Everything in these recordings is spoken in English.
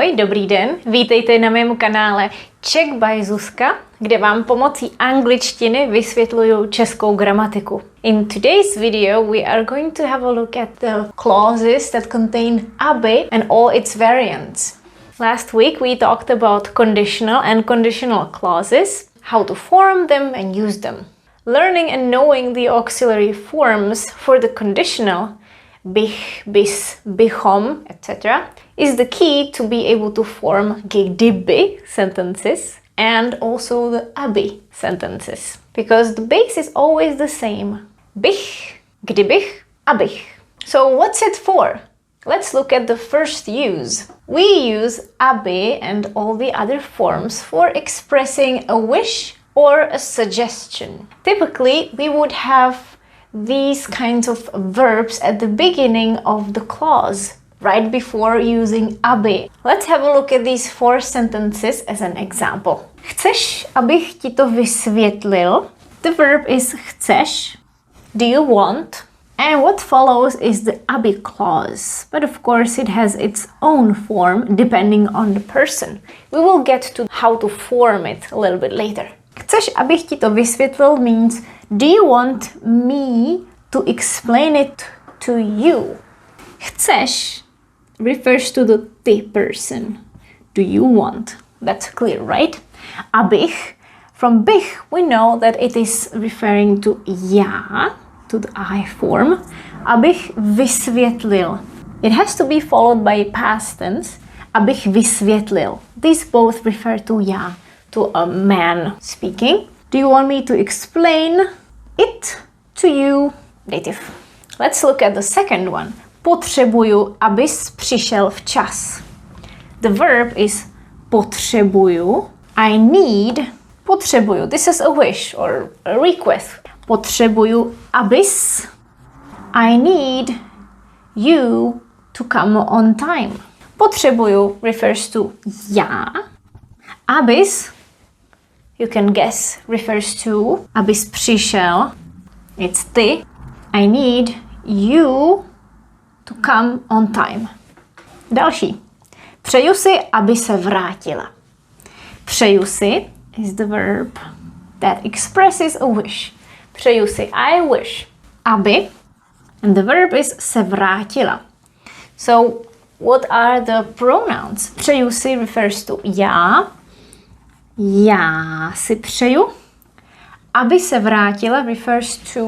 Ahoj, dobrý den, vítejte na mém kanále Czech by Zuzka, kde vám pomocí angličtiny vysvětluju českou gramatiku. In today's video we are going to have a look at the clauses that contain aby and all its variants. Last week we talked about conditional and conditional clauses, how to form them and use them. Learning and knowing the auxiliary forms for the conditional bych, bys, bychom, etc. is the key to be able to form kdyby sentences and also the aby sentences. Because the base is always the same. Bych, kdybych, abych. So what's it for? Let's look at the first use. We use aby and all the other forms for expressing a wish or a suggestion. Typically, we would have these kinds of verbs at the beginning of the clause, right before using aby. Let's have a look at these four sentences as an example. Chceš, abych ti to vysvětlil? The verb is chceš. Do you want? And what follows is the aby clause. But of course it has its own form depending on the person. We will get to how to form it a little bit later. Chceš, abych ti to vysvětlil means do you want me to explain it to you? Chceš refers to the ty person. Do you want? That's clear, right? Abych, from bych we know that it is referring to já, to the I form. Abych vysvětlil. It has to be followed by past tense. Abych vysvětlil. These both refer to já, to a man speaking. Do you want me to explain it to you? Dative. Let's look at the second one. Potřebuju, abys přišel včas. The verb is potřebuju. I need. Potřebuju. This is a wish or a request. Potřebuju, abys. I need you to come on time. Potřebuju refers to já. Abys, you can guess, refers to abys přišel. It's ty. I need you to come on time. Další. Přeju si, aby se vrátila. Přeju si is the verb that expresses a wish. Přeju si, I wish. Aby, and the verb is se vrátila. So, what are the pronouns? Přeju si refers to já. Já si přeju. Aby se vrátila refers to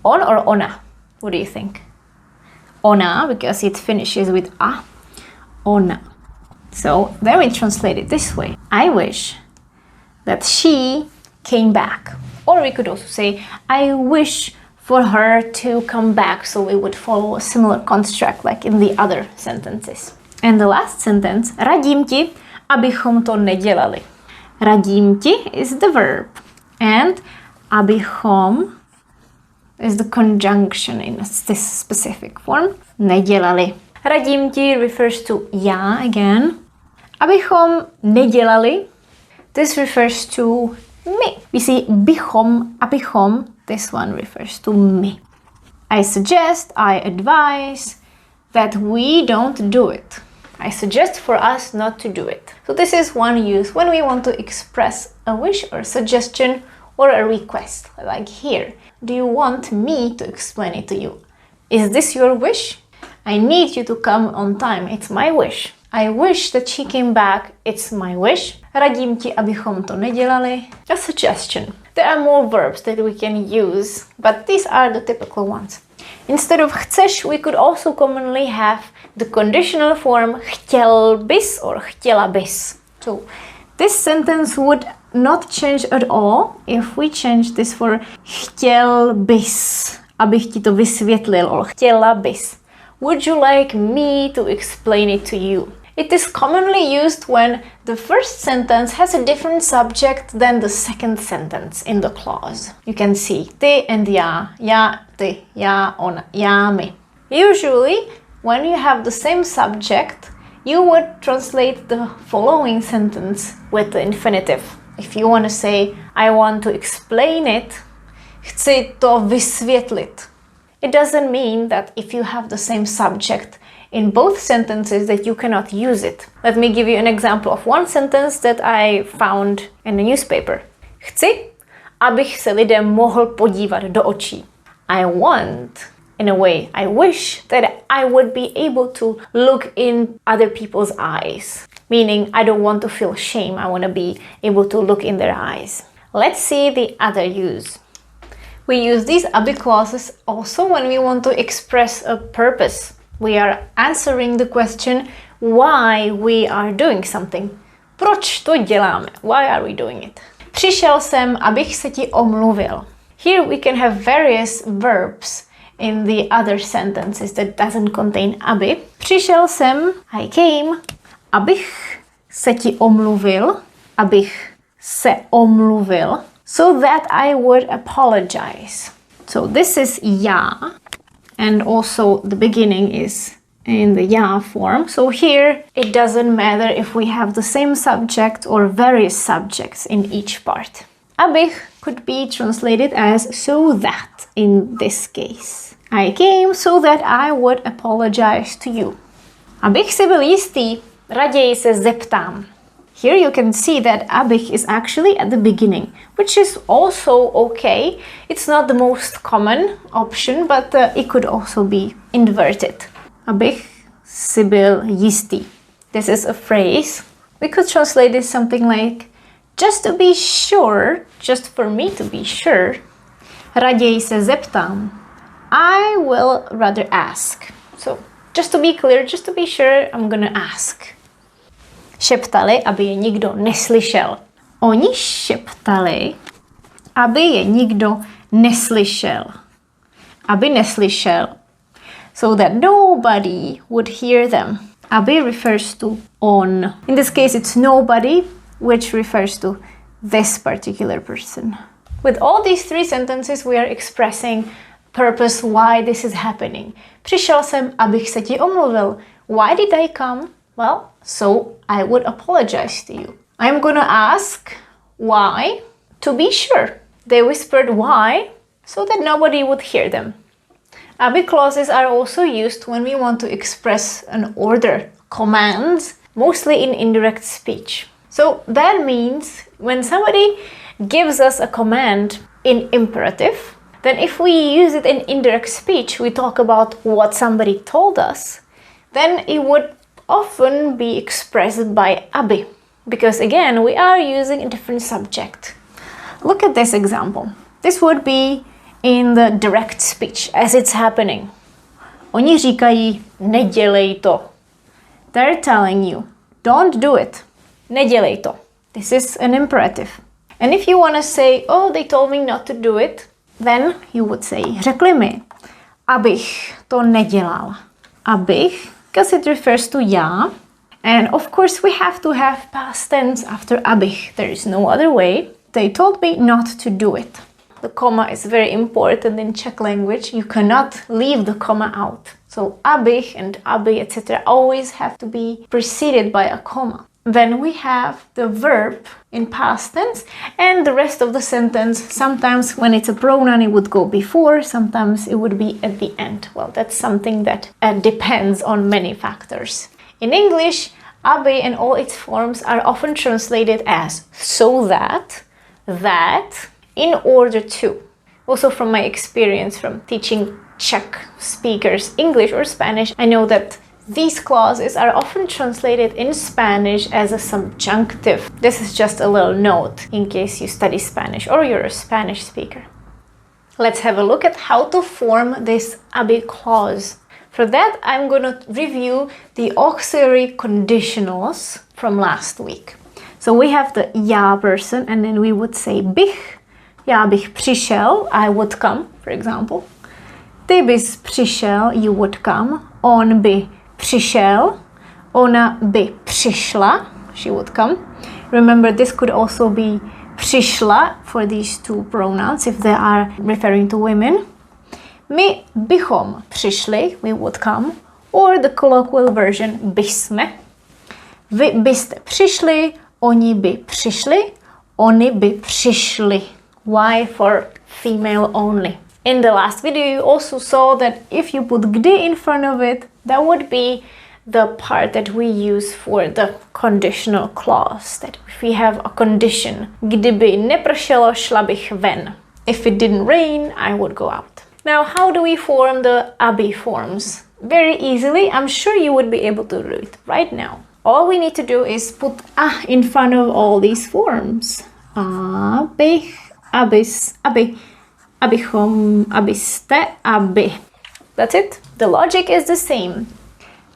on or ona. What do you think? Ona, because it finishes with a. Ona. So then we translate it this way. I wish that she came back. Or we could also say, I wish for her to come back. So we would follow a similar construct like in the other sentences. And the last sentence, radím ti, abychom to nedělali. Radím ti is the verb. And abychom is the conjunction in this specific form. Nedělali. Radím ti refers to já again. Abychom nedělali, this refers to me. We see bychom, abychom, this one refers to me. I suggest, I advise that we don't do it. I suggest for us not to do it. So this is one use when we want to express a wish or suggestion or a request, like here. Do you want me to explain it to you? Is this your wish? I need you to come on time. It's my wish. I wish that she came back. It's my wish. Radím ti, abychom to nedělali. A suggestion. There are more verbs that we can use, but these are the typical ones. Instead of chceš, we could also commonly have the conditional form chtěl bys or chtěla bys. So this sentence would not change at all if we change this for chtěl bys, abych ti to vysvětlil, or chtěla bys. Would you like me to explain it to you? It is commonly used when the first sentence has a different subject than the second sentence in the clause. You can see ty and já, ty, já, ona, já, my. Usually, when you have the same subject, you would translate the following sentence with the infinitive. If you want to say, I want to explain it, chci to vysvětlit. It doesn't mean that if you have the same subject in both sentences that you cannot use it. Let me give you an example of one sentence that I found in the newspaper. Chci, abych se lidem mohl podívat do očí. I want, in a way, I wish that I would be able to look in other people's eyes. Meaning, I don't want to feel shame. I want to be able to look in their eyes. Let's see the other use. We use these abych clauses also when we want to express a purpose. We are answering the question why we are doing something. Proč to děláme? Why are we doing it? Přišel jsem, abych se ti omluvil. Here we can have various verbs in the other sentences that doesn't contain aby. Přišel jsem, I came, abych se ti omluvil, abych se omluvil, so that I would apologize. So this is já, and also the beginning is in the já form. So here it doesn't matter if we have the same subject or various subjects in each part. Abych could be translated as so that in this case. I came so that I would apologize to you. Abych si byl jistý, raději se zeptám. Here you can see that abych is actually at the beginning, which is also okay. It's not the most common option, but it could also be inverted. Abych si byl jistý. This is a phrase. We could translate this something like, just to be sure, just for me to be sure, raději se zeptám. I will rather ask. So, just to be clear, just to be sure, I'm gonna ask. Šeptali, aby je nikdo neslyšel. Oni šeptali, aby je nikdo neslyšel. Aby neslyšel. So that nobody would hear them. Aby refers to on. In this case, it's nobody, which refers to this particular person. With all these three sentences, we are expressing purpose why this is happening. Přišel jsem, abych se ti omluvil. Why did I come? Well, so I would apologize to you. I'm gonna ask why to be sure. They whispered why so that nobody would hear them. Aby clauses are also used when we want to express an order, commands, mostly in indirect speech. So that means when somebody gives us a command in imperative, then if we use it in indirect speech, we talk about what somebody told us, then it would often be expressed by aby, because again, we are using a different subject. Look at this example. This would be in the direct speech as it's happening. Oni říkají, nedělej to. They're telling you, don't do it. Nedělej to. This is an imperative. And if you want to say, oh, they told me not to do it, then you would say, řekli mi, abych to nedělal. Abych, because it refers to já. And of course we have to have past tense after abych. There is no other way. They told me not to do it. The comma is very important in Czech language. You cannot leave the comma out. So abych and aby, etc. always have to be preceded by a comma. Then we have the verb in past tense and the rest of the sentence. Sometimes when it's a pronoun it would go before, sometimes it would be at the end. Well, that's something that depends on many factors. In English, aby and all its forms are often translated as so that, that, in order to. Also from my experience from teaching Czech speakers English or Spanish, I know that these clauses are often translated in Spanish as a subjunctive. This is just a little note in case you study Spanish or you're a Spanish speaker. Let's have a look at how to form this aby clause. For that, I'm going to review the auxiliary conditionals from last week. So we have the já person and then we would say bych. Já bych přišel, I would come, for example. Ty bys přišel, you would come. On by přišel, ona by přišla, she would come. Remember, this could also be přišla for these two pronouns if they are referring to women. My bychom přišli, we would come, or the colloquial version bysme. Vy byste přišli, oni by přišli, oni by přišli. Why for female only? In the last video you also saw that if you put kdy in front of it, That would be the part that we use for the conditional clause, that if we have a condition, kdyby nepršelo, šla bych ven. If it didn't rain, I would go out. Now, how do we form the aby forms? Very easily. I'm sure you would be able to do it right now. All we need to do is put a in front of all these forms. Abych, abys, aby, abychom, abyste, aby. That's it. The logic is the same.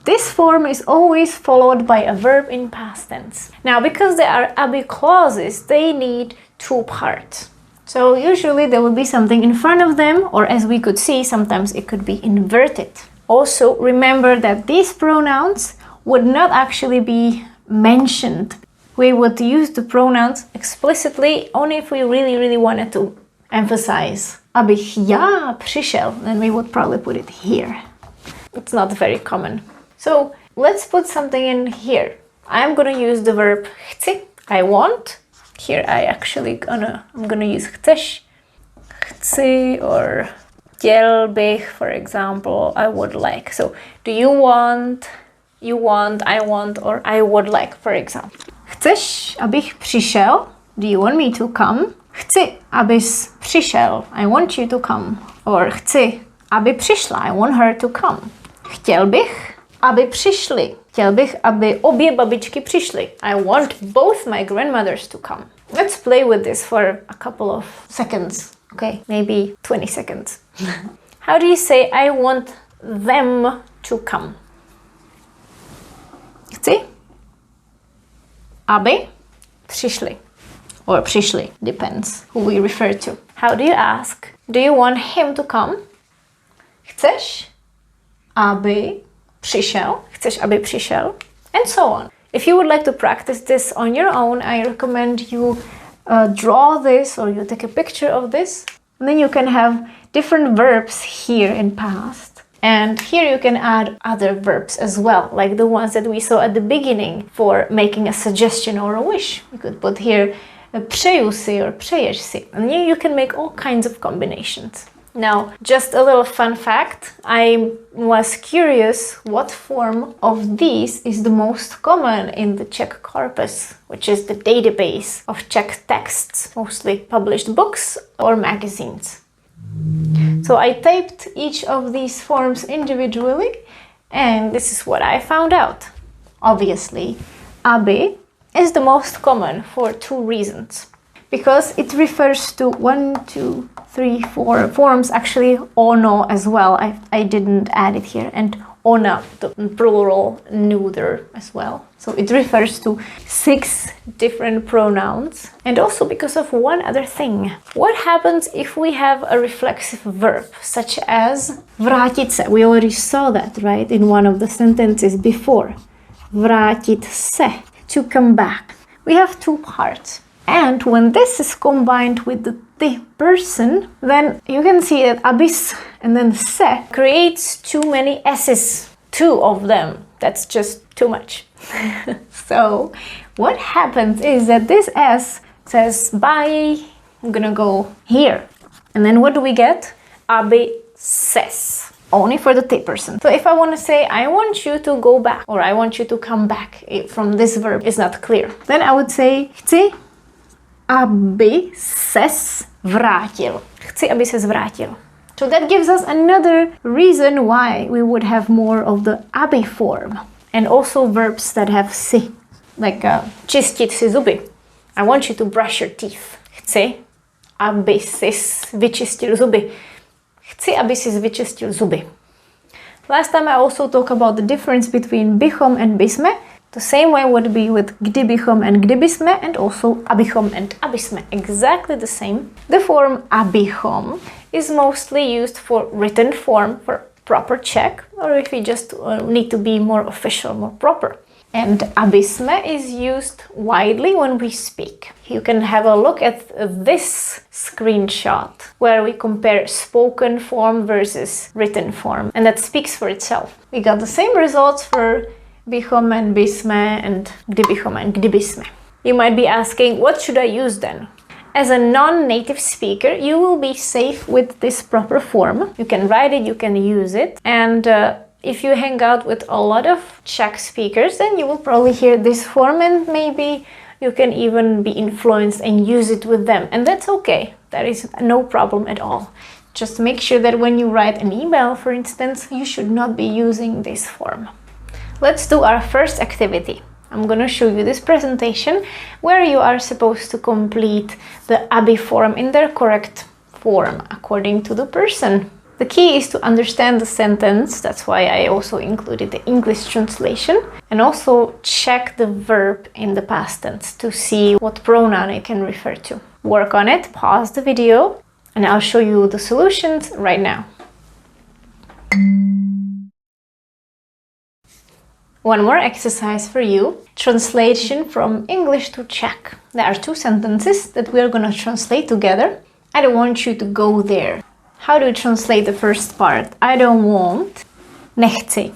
This form is always followed by a verb in past tense. Now, because there are aby clauses, they need two parts. So usually there will be something in front of them, or as we could see, sometimes it could be inverted. Also, remember that these pronouns would not actually be mentioned. We would use the pronouns explicitly only if we really wanted to emphasize. Abych já přišel, then we would probably put it here. It's not very common. So let's put something in here. I'm gonna use the verb chci, I want. Here I'm gonna use chceš, chci, or chtěl bych, for example, I would like. So do you want, I want, or I would like, for example. Chceš, abych přišel? Do you want me to come? Chci, abys přišel. I want you to come. Or chci, aby přišla. I want her to come. Chtěl bych, aby přišli. Chtěl bych, aby obě babičky přišly. I want both my grandmothers to come. Let's play with this for a couple of seconds. Okay, maybe 20 seconds. How do you say I want them to come? Chci, aby přišli. Or přišli, depends who we refer to. How do you ask? Do you want him to come? Chceš, aby přišel? Chceš, aby přišel? And so on. If you would like to practice this on your own, I recommend you draw this, or you take a picture of this. And then you can have different verbs here in past. And here you can add other verbs as well, like the ones that we saw at the beginning for making a suggestion or a wish. You could put here přeju si or přeješ si. And you can make all kinds of combinations. Now, just a little fun fact. I was curious what form of these is the most common in the Czech corpus, which is the database of Czech texts, mostly published books or magazines. So I typed each of these forms individually, and this is what I found out. Obviously, aby is the most common for two reasons. Because it refers to 1, 2, 3, 4 forms, actually ono as well. I didn't add it here, and ona, the plural neuter as well. So it refers to 6 different pronouns. And also because of one other thing. What happens if we have a reflexive verb, such as vrátit se? We already saw that, right, in one of the sentences before. Vrátit se, to come back. We have 2 parts. And when this is combined with the person, then you can see that abys and then se creates too many s's, 2 of them. That's just too much. So what happens is that this s says bye, I'm gonna go here. And then what do we get? Aby ses. Only for the person. So if I want to say I want you to go back, or I want you to come back, from this verb is not clear, then I would say chci, aby ses vrátil. Chci, aby ses vrátil. So that gives us another reason why we would have more of the aby form. And also verbs that have si. Like čistit si zuby. I want you to brush your teeth. Chci, aby sis vyčistil zuby. Chci, aby sis vyčistil zuby. Last time I also talked about the difference between bychom and abysme. The same way would be with kdybychom and kdybysme, and also abychom and abysme. Exactly the same. The form abychom is mostly used for written form, for proper Czech, or if you just need to be more official, more proper. And abysme is used widely when we speak. You can have a look at this screenshot where we compare spoken form versus written form, and that speaks for itself. We got the same results for bychom and bysme and kdybychom and kdybysme. You might be asking, what should I use then? As a non-native speaker, you will be safe with this proper form. You can write it, you can use it, and If you hang out with a lot of Czech speakers, then you will probably hear this form, and maybe you can even be influenced and use it with them. And that's okay. That is no problem at all. Just make sure that when you write an email, for instance, you should not be using this form. Let's do our first activity. I'm gonna show you this presentation where you are supposed to complete the abych form in their correct form according to the person. The key is to understand the sentence. That's why I also included the English translation, and also check the verb in the past tense to see what pronoun it can refer to. Work on it, pause the video, and I'll show you the solutions right now. One more exercise for you. Translation from English to Czech. There are two sentences that we're gonna translate together. I don't want you to go there. How do you translate the first part? I don't want. Nechci.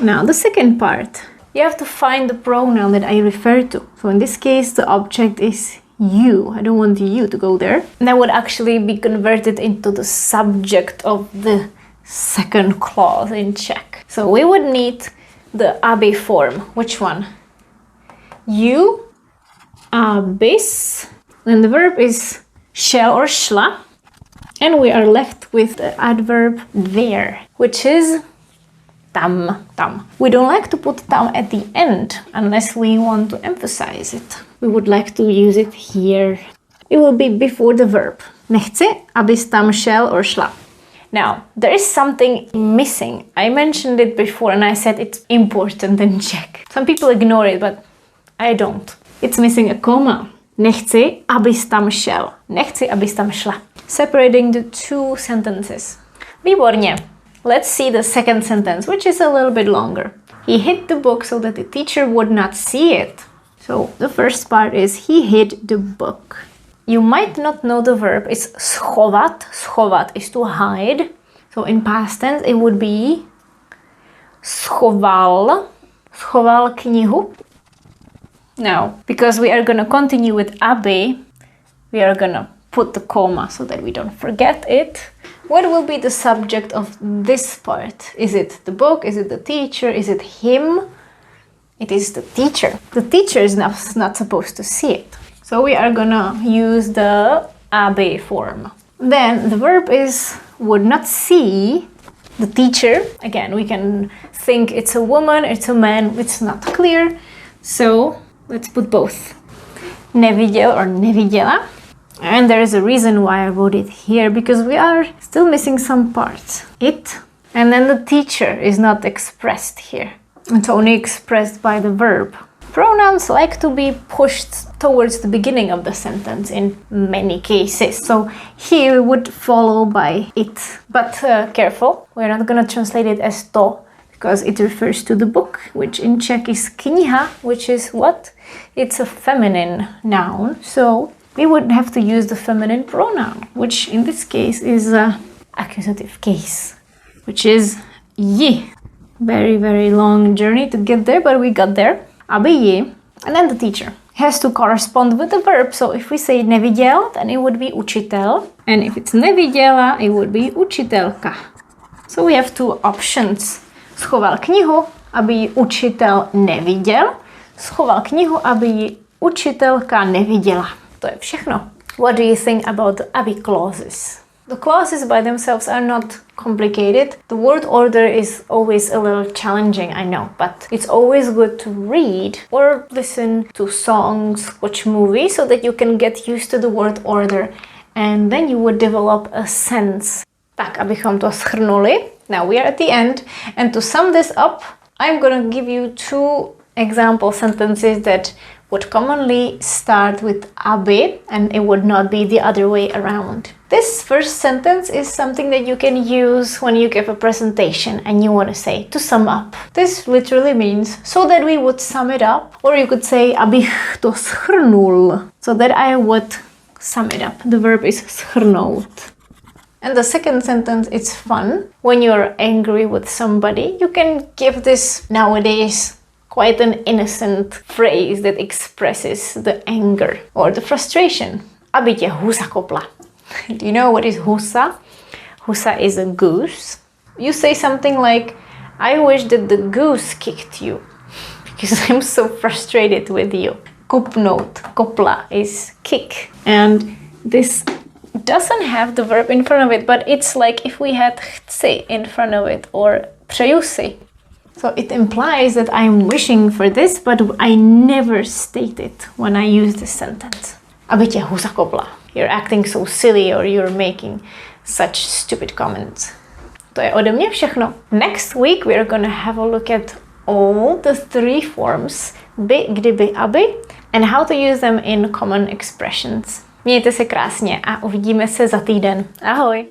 Now the second part. You have to find the pronoun that I refer to. So in this case, the object is you. I don't want you to go there. And that would actually be converted into the subject of the second clause in Czech. So we would need the abych form. Which one? You, abys. Then the verb is šel or šla. And we are left with the adverb there, which is tam, tam. We don't like to put tam at the end unless we want to emphasize it. We would like to use it here. It will be before the verb. Nechci, abys tam šel or šla. Now, there is something missing. I mentioned it before and I said it's important in Czech. Some people ignore it, but I don't. It's missing a comma. Nechci, abys tam šel. Nechci, abys tam šla. Separating the two sentences. Výborně. Let's see the second sentence, which is a little bit longer. He hid the book so that the teacher would not see it. So the first part is he hid the book. You might not know the verb is schovat. Schovat is to hide. So in past tense it would be schoval. Schoval knihu. Now, because we are going to continue with aby, we are going to put the comma so that we don't forget it. What will be the subject of this part? Is it the book? Is it the teacher? Is it him? It is the teacher. The teacher is not supposed to see it. So we are gonna use the aby form. Then the verb is would not see the teacher. Again, we can think it's a woman, it's a man, it's not clear. So let's put both. Neviděl or neviděla. And there is a reason why I wrote it here, because we are still missing some parts. It, and then the teacher is not expressed here. It's only expressed by the verb. Pronouns like to be pushed towards the beginning of the sentence in many cases. So here we would follow by it. But careful, we're not going to translate it as to, because it refers to the book, which in Czech is kniha, which is what? It's a feminine noun. So we would have to use the feminine pronoun, which in this case is an accusative case, which is ji. Very, very long journey to get there, but we got there. Aby ji, and then the teacher has to correspond with the verb. So if we say neviděl, then it would be učitel, and if it's neviděla, it would be učitelka. So we have two options. Schoval knihu, aby ji učitel neviděl. Schoval knihu, aby ji učitelka neviděla. To je všechno. What do you think about the aby clauses? The clauses by themselves are not complicated. The word order is always a little challenging, I know, but it's always good to read or listen to songs, watch movies, so that you can get used to the word order, and then you would develop a sense. Tak, abychom to shrnuli. Now we are at the end, and to sum this up, I'm gonna give you two example sentences that would commonly start with aby, and it would not be the other way around. This first sentence is something that you can use when you give a presentation and you want to say, to sum up. This literally means, so that we would sum it up, or you could say, abych to shrnul, so that I would sum it up. The verb is shrnout. And the second sentence is fun. When you're angry with somebody, you can give this nowadays quite an innocent phrase that expresses the anger or the frustration. Aby tě husa kopla. Do you know what is husa? Husa is a goose. You say something like, I wish that the goose kicked you because I'm so frustrated with you. Kopnout, kopla is kick. And this doesn't have the verb in front of it, but it's like if we had chci in front of it or přeju si. So it implies that I'm wishing for this, but I never state it when I use this sentence. Aby tě husa kopla. You're acting so silly or you're making such stupid comments. To je ode mě všechno. Next week we are gonna have a look at all the 3 forms by, kdyby, aby and how to use them in common expressions. Mějte se krásně a uvidíme se za týden. Ahoj!